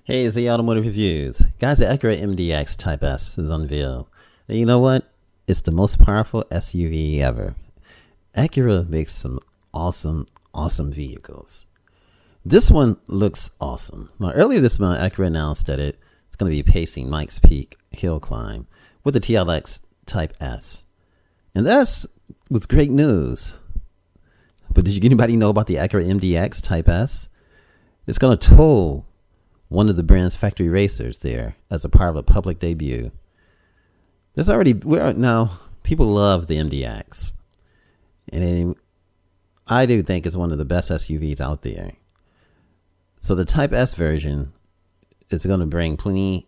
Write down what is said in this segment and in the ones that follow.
Hey, it's the Automotive Reviews. Guys, the Acura MDX Type S is unveiled. And you know what? It's the most powerful SUV ever. Acura makes some awesome vehicles. This one looks awesome. Now, earlier this month, Acura announced that it's going to be pacing Pikes Peak Hill Climb with the TLX Type S. And that was great news. But did anybody know about the Acura MDX Type S? It's going to tow one of the brand's factory racers there as a part of a public debut. Now people love the MDX, and I do think it's one of the best SUVs out there. So the Type S version is going to bring plenty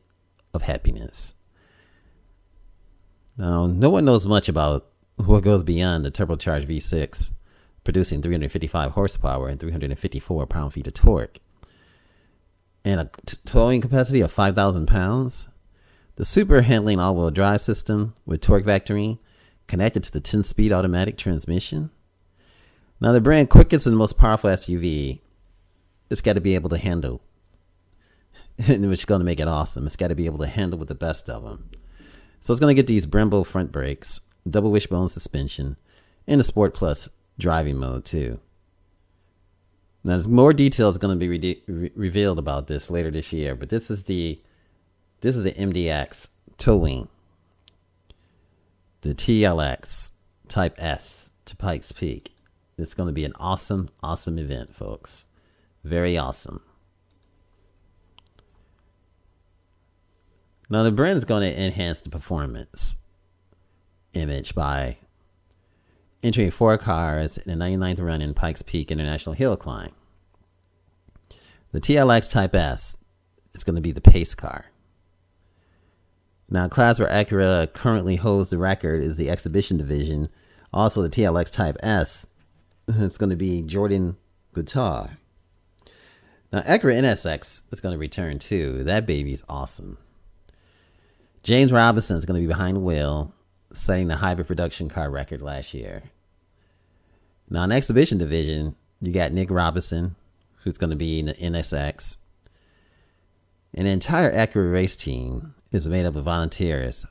of happiness. Now, no one knows much about what goes beyond the turbocharged V6, producing 355 horsepower and 354 pound-feet of torque, and a towing capacity of 5,000 pounds. The super handling all-wheel drive system with torque vectoring connected to the 10-speed automatic transmission. Now, the brand quickest and most powerful SUV, it's got to be able to handle, which is going to make it awesome. It's got to be able to handle with the best of them. So it's going to get these Brembo front brakes, double wishbone suspension, and a Sport Plus driving mode too. Now, there's more details going to be revealed about this later this year, but this is the MDX towing the TLX Type S to Pikes Peak. It's going to be an awesome event, folks. Very awesome. Now, the brand is going to enhance the performance image by entering 4 cars in the 99th run in Pikes Peak International Hill Climb. The TLX Type S is going to be the pace car. Now, class where Acura currently holds the record is the Exhibition Division. Also, the TLX Type S is going to be Jordan Guitar. Now, Acura NSX is going to return too. That baby's awesome. James Robinson is going to be behind the wheel, setting the hybrid production car record last year. Now, in the Exhibition Division, you got Nick Robinson, who's going to be in the NSX. And the entire Acura race team is made up of volunteers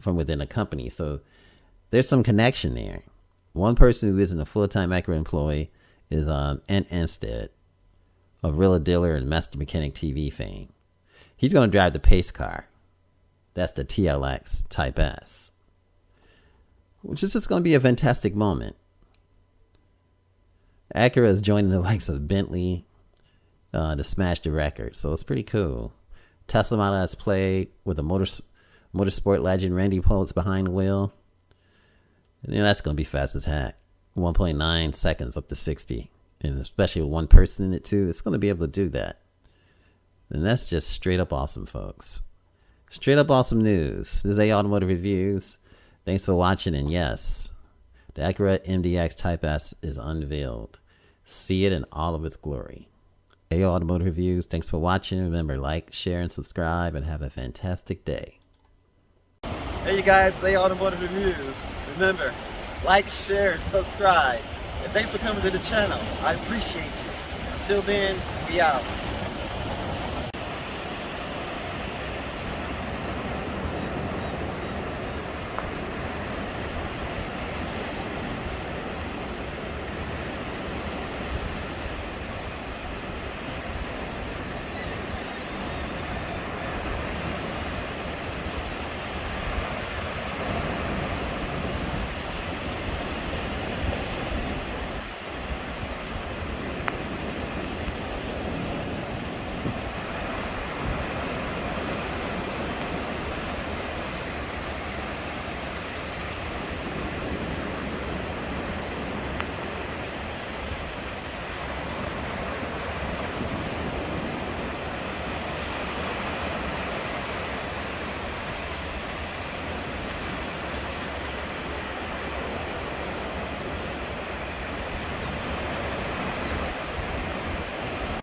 from within the company. So there's some connection there. One person who isn't a full-time Acura employee is Ant Anstead of Rilla Diller and Master Mechanic TV fame. He's going to drive the pace car. That's the TLX Type S, which is just going to be a fantastic moment. Acura is joining the likes of Bentley to smash the record, so it's pretty cool. Tesla Model S Plaid with a motorsport legend Randy Poles behind the wheel. And that's going to be fast as heck. 1.9 seconds up to 60. And especially with one person in it too, it's going to be able to do that. And that's just straight up awesome, folks. Straight up awesome news. This is A Automotive Reviews. Thanks for watching, and yes, the Acura MDX Type S is unveiled. See it in all of its glory. A Automotive Reviews. Thanks for watching. Remember, like, share, and subscribe, and have a fantastic day. Hey you guys, A Automotive Reviews. Remember, like, share, subscribe. And thanks for coming to the channel. I appreciate you. Until then, we out.